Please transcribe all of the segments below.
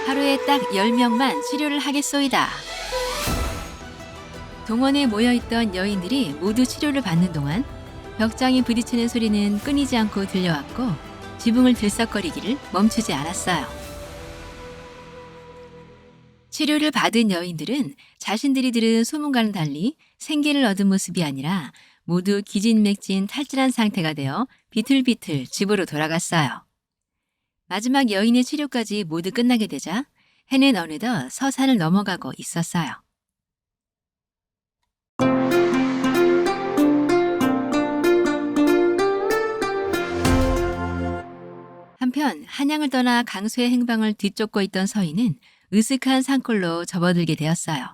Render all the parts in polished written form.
하루에 딱 10명만 치료를 하겠소이다. 동원에 모여있던 여인들이 모두 치료를 받는 동안 벽장이 부딪히는 소리는 끊이지 않고 들려왔고 지붕을 들썩거리기를 멈추지 않았어요. 치료를 받은 여인들은 자신들이 들은 소문과는 달리 생기를 얻은 모습이 아니라 모두 기진맥진 탈진한 상태가 되어 비틀비틀 집으로 돌아갔어요. 마지막 여인의 치료까지 모두 끝나게 되자 해는 어느덧 서산을 넘어가고 있었어요. 한편 한양을 떠나 강수의 행방을 뒤쫓고 있던 서인은 으슥한 산골로 접어들게 되었어요.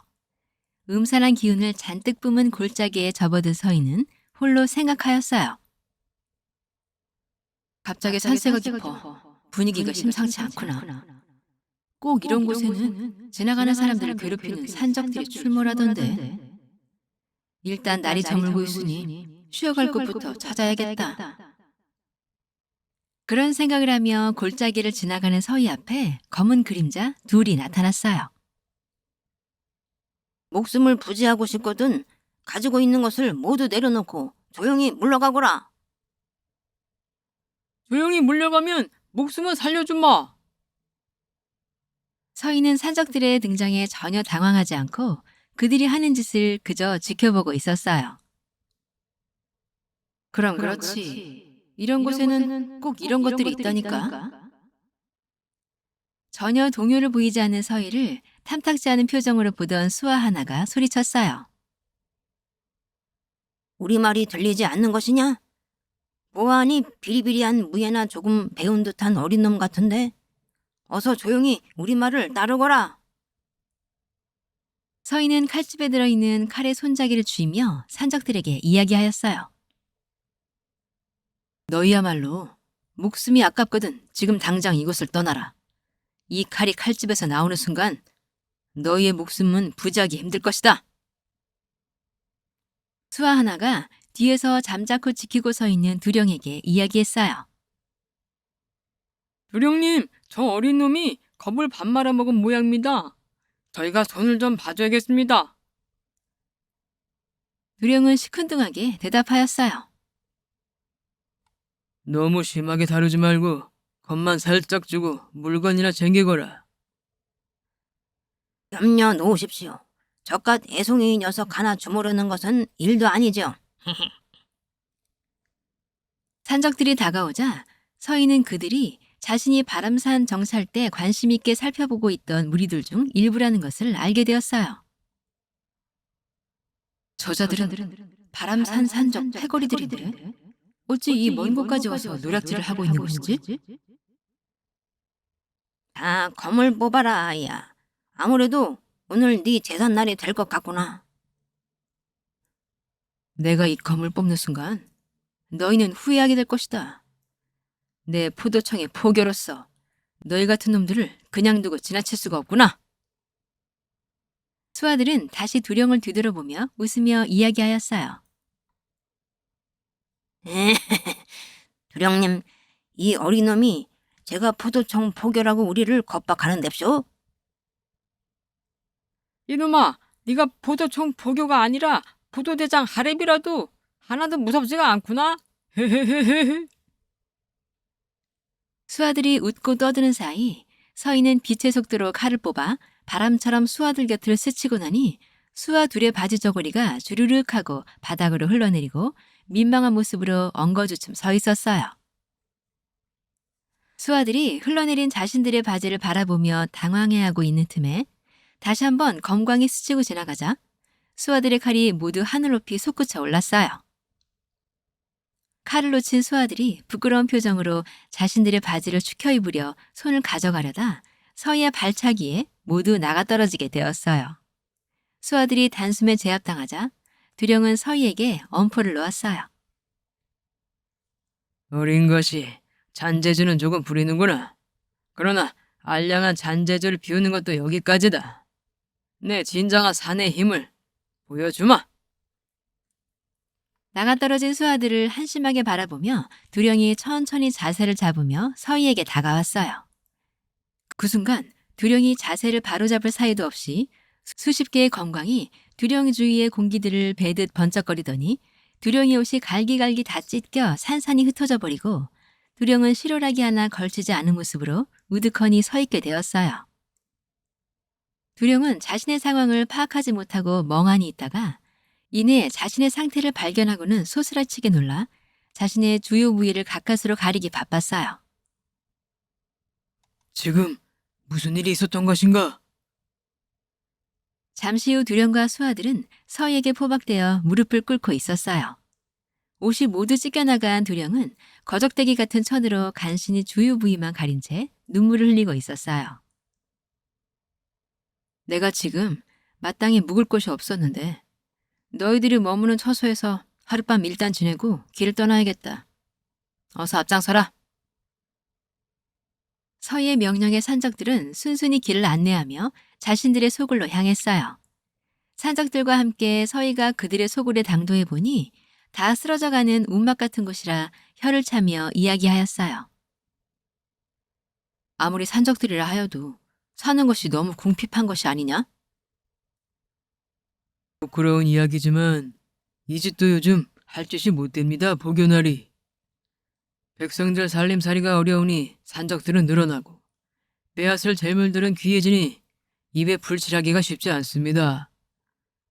음산한 기운을 잔뜩 뿜은 골짜기에 접어든 서인은 홀로 생각하였어요. 갑자기 산세가 깊어 분위기가 심상치 않구나. 꼭 이런 곳에는 지나가는 사람들을 괴롭히는 산적들이 출몰하던데. 일단 날이 저물고 있으니 쉬어갈 곳부터 찾아야겠다. 그런 생각을 하며 골짜기를 지나가는 서희 앞에 검은 그림자 둘이 나타났어요. 목숨을 부지하고 싶거든 가지고 있는 것을 모두 내려놓고 조용히 물러가거라. 조용히 물려가면 목숨은 살려주마. 서희는 산적들의 등장에 전혀 당황하지 않고 그들이 하는 짓을 그저 지켜보고 있었어요. 그럼 그렇지. 이런 곳에는 꼭 이런 것들이 있다니까. 전혀 동요를 보이지 않는 서희를 탐탁지 않은 표정으로 보던 수아 하나가 소리쳤어요. 우리 말이 들리지 않는 것이냐? 보아하니 비리비리한 무예나 조금 배운 듯한 어린 놈 같은데 어서 조용히 우리 말을 따르거라. 서희는 칼집에 들어있는 칼의 손잡이를 쥐며 산적들에게 이야기하였어요. 너희야말로 목숨이 아깝거든 지금 당장 이곳을 떠나라. 이 칼이 칼집에서 나오는 순간 너희의 목숨은 부지하기 힘들 것이다. 수아 하나가 뒤에서 잠자코 지키고 서 있는 두령에게 이야기했어요. 두령님, 저 어린 놈이 겁을 밥 말아먹은 모양입니다. 저희가 손을 좀 봐줘야겠습니다. 두령은 시큰둥하게 대답하였어요. 너무 심하게 다루지 말고 겁만 살짝 주고 물건이나 챙기거라. 염려 놓으십시오. 저깟 애송이 녀석 하나 주무르는 것은 일도 아니죠. 산적들이 다가오자 서희는 그들이 자신이 바람산 정찰 때 관심 있게 살펴보고 있던 무리들 중 일부라는 것을 알게 되었어요. 저자들은 바람산 산적 패거리들인데 어찌 이 먼 곳까지 와서 노략질을 하고 있는 것이지? 다 검을 뽑아라 아이야. 아무래도 오늘 네 제삿날이 될 것 같구나. 내가 이 검을 뽑는 순간 너희는 후회하게 될 것이다. 내 포도청의 포교로서 너희 같은 놈들을 그냥 두고 지나칠 수가 없구나. 수아들은 다시 두령을 뒤돌아보며 웃으며 이야기하였어요. 두령님, 이 어린 놈이 제가 포도청 포교라고 우리를 겁박하는 뎁쇼? 이놈아, 네가 포도청 포교가 아니라 포도대장 하랩이라도 하나도 무섭지가 않구나. 헤헤헤헤. 수아들이 웃고 떠드는 사이 서희는 빛의 속도로 칼을 뽑아 바람처럼 수아들 곁을 스치고 나니 수아 둘의 바지 저고리가 주르륵 하고 바닥으로 흘러내리고 민망한 모습으로 엉거주춤 서 있었어요. 수아들이 흘러내린 자신들의 바지를 바라보며 당황해하고 있는 틈에 다시 한번 검광이 스치고 지나가자 수아들의 칼이 모두 하늘 높이 솟구쳐 올랐어요. 칼을 놓친 수아들이 부끄러운 표정으로 자신들의 바지를 축혀 입으려 손을 가져가려다 서희의 발차기에 모두 나가떨어지게 되었어요. 수아들이 단숨에 제압당하자 두령은 서희에게 엄포를 놓았어요. 어린 것이 잔재주는 조금 부리는구나. 그러나 알량한 잔재주를 비우는 것도 여기까지다. 내 진정한 사내의 힘을 보여주마. 나가떨어진 수아들을 한심하게 바라보며 두령이 천천히 자세를 잡으며 서희에게 다가왔어요. 그 순간 두령이 자세를 바로잡을 사이도 없이 수십 개의 건광이 두령 주위의 공기들을 베듯 번쩍거리더니 두령의 옷이 갈기갈기 다 찢겨 산산이 흩어져 버리고 두령은 실오라기 하나 걸치지 않은 모습으로 우두커니 서 있게 되었어요. 두령은 자신의 상황을 파악하지 못하고 멍하니 있다가 이내 자신의 상태를 발견하고는 소스라치게 놀라 자신의 주요 부위를 가까스로 가리기 바빴어요. 지금 무슨 일이 있었던 것인가? 잠시 후 두령과 수아들은 서희에게 포박되어 무릎을 꿇고 있었어요. 옷이 모두 찢겨나간 두령은 거적대기 같은 천으로 간신히 주요 부위만 가린 채 눈물을 흘리고 있었어요. 내가 지금 마땅히 묵을 곳이 없었는데 너희들이 머무는 처소에서 하룻밤 일단 지내고 길을 떠나야겠다. 어서 앞장서라. 서희의 명령에 산적들은 순순히 길을 안내하며 자신들의 소굴로 향했어요. 산적들과 함께 서희가 그들의 소굴에 당도해 보니 다 쓰러져가는 움막 같은 곳이라 혀를 차며 이야기하였어요. 아무리 산적들이라 하여도 사는 것이 너무 궁핍한 것이 아니냐? 부끄러운 이야기지만 이 집도 요즘 할 짓이 못 됩니다, 보교나리. 백성들 살림살이가 어려우니 산적들은 늘어나고 빼앗을 재물들은 귀해지니 입에 불칠하기가 쉽지 않습니다.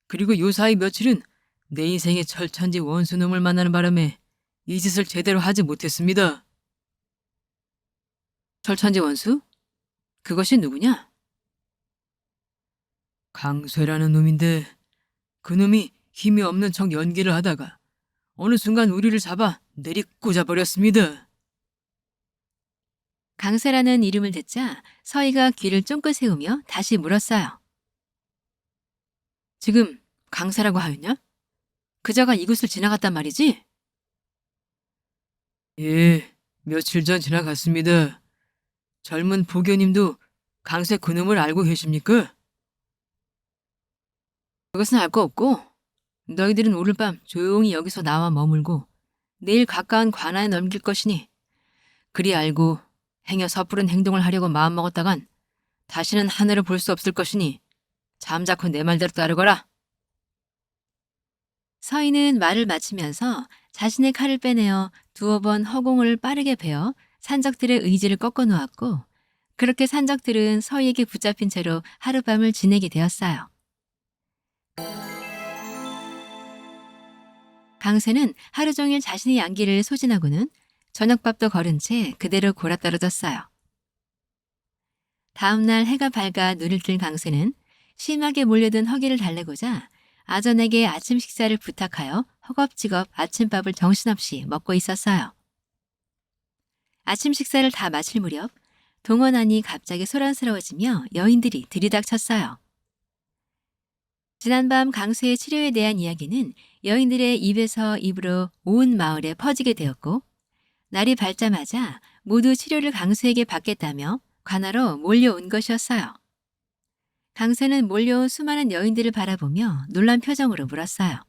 그리고 요사이 며칠은 내 인생의 철천지 원수놈을 만나는 바람에 이 짓을 제대로 하지 못했습니다. 철천지 원수? 그것이 누구냐? 강쇠라는 놈인데 그 놈이 힘이 없는 척 연기를 하다가 어느 순간 우리를 잡아 내리꽂아 버렸습니다. 강세라는 이름을 듣자 서희가 귀를 쫑긋 세우며 다시 물었어요. 지금 강세라고 하였냐? 그자가 이곳을 지나갔단 말이지? 예, 며칠 전 지나갔습니다. 젊은 보교님도 강세 그놈을 알고 계십니까? 그것은 알 거 없고 너희들은 오늘 밤 조용히 여기서 나와 머물고 내일 가까운 관아에 넘길 것이니 그리 알고 행여 섣부른 행동을 하려고 마음먹었다간 다시는 하늘을 볼 수 없을 것이니 잠자코 내 말대로 따르거라. 서희는 말을 마치면서 자신의 칼을 빼내어 두어 번 허공을 빠르게 베어 산적들의 의지를 꺾어 놓았고 그렇게 산적들은 서희에게 붙잡힌 채로 하룻밤을 지내게 되었어요. 강세는 하루 종일 자신의 양기를 소진하고는 저녁밥도 거른 채 그대로 골아떨어졌어요. 다음 날 해가 밝아 눈을 뜬 강세는 심하게 몰려든 허기를 달래고자 아전에게 아침 식사를 부탁하여 허겁지겁 아침밥을 정신없이 먹고 있었어요. 아침 식사를 다 마칠 무렵 동원안이 갑자기 소란스러워지며 여인들이 들이닥쳤어요. 지난밤 강수의 치료에 대한 이야기는 여인들의 입에서 입으로 온 마을에 퍼지게 되었고 날이 밝자마자 모두 치료를 강수에게 받겠다며 관하로 몰려온 것이었어요. 강수는 몰려온 수많은 여인들을 바라보며 놀란 표정으로 물었어요.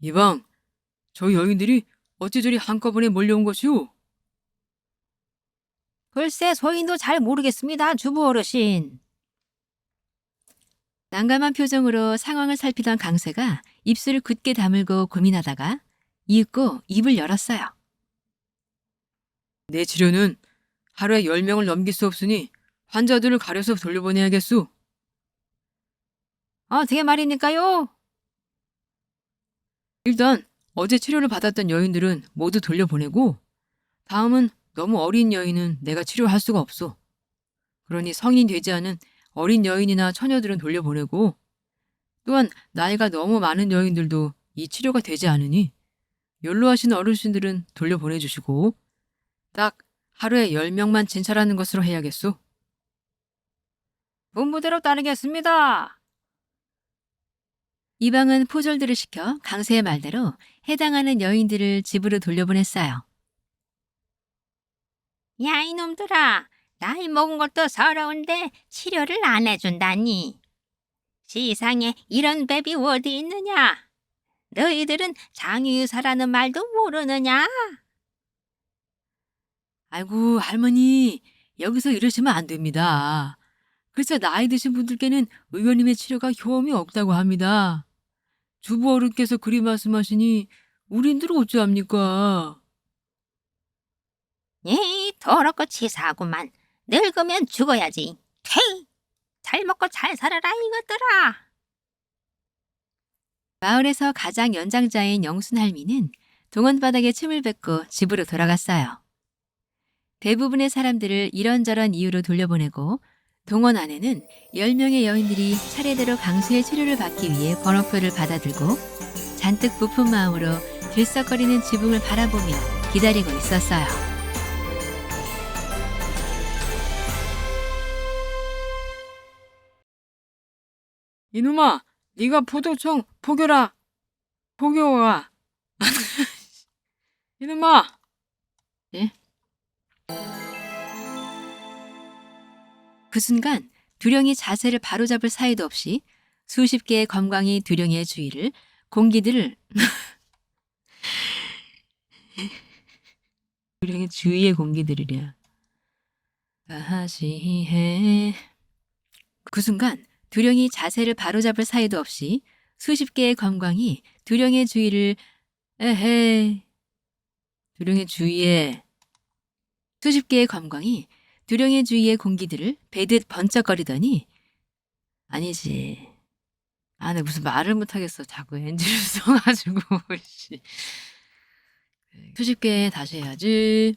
이방, 저 여인들이 어찌 저리 한꺼번에 몰려온 것이오? 글쎄 소인도 잘 모르겠습니다, 주부 어르신. 난감한 표정으로 상황을 살피던 강세가 입술을 굳게 다물고 고민하다가 이윽고 입을 열었어요. 내 치료는 하루에 10명을 넘길 수 없으니 환자들을 가려서 돌려보내야겠소. 어떻게 말입니까요? 일단 어제 치료를 받았던 여인들은 모두 돌려보내고 다음은 너무 어린 여인은 내가 치료할 수가 없소. 그러니 성인 되지 않은 어린 여인이나 처녀들은 돌려보내고 또한 나이가 너무 많은 여인들도 이 치료가 되지 않으니 연로하신 어르신들은 돌려보내주시고 딱 하루에 10명만 진찰하는 것으로 해야겠소. 분부대로 따르겠습니다. 이방은 포졸들을 시켜 강세의 말대로 해당하는 여인들을 집으로 돌려보냈어요. 야 이놈들아, 나이 먹은 것도 서러운데 치료를 안 해준다니. 세상에 이런 뱀이 어디 있느냐? 너희들은 장유유사라는 말도 모르느냐? 아이고 할머니 여기서 이러시면 안 됩니다. 글쎄 나이 드신 분들께는 의원님의 치료가 효험이 없다고 합니다. 주부 어른께서 그리 말씀하시니 우린들 어찌합니까? 에이, 더럽고 치사하구만. 늙으면 죽어야지. 퇴이! 잘 먹고 잘 살아라 이것들아. 마을에서 가장 연장자인 영순 할미는 동원바닥에 침을 뱉고 집으로 돌아갔어요. 대부분의 사람들을 이런저런 이유로 돌려보내고 동원 안에는 10명의 여인들이 차례대로 강수의 치료를 받기 위해 번호표를 받아들고 잔뜩 부푼 마음으로 들썩거리는 지붕을 바라보며 기다리고 있었어요. 이놈아, 네가 포도청 포교라. 포교가. 이놈아. 그 순간 두령이 자세를 바로잡을 사이도 없이 수십 개의 검광이 두령의 주위를 공기들을 두령의 주위의 공기들이랴. 다시해. 그 순간 두령이 자세를 바로잡을 사이도 없이 수십 개의 검광이 두령의 주위를 에헤. 두령의 주위에 수십 개의 검광이 두령의 주위의 공기들을 베듯 번쩍거리더니 아니지. 아, 내 무슨 말을 못하겠어. 자꾸 NG를 써가지고. 씨. 수십 개 다시 해야지.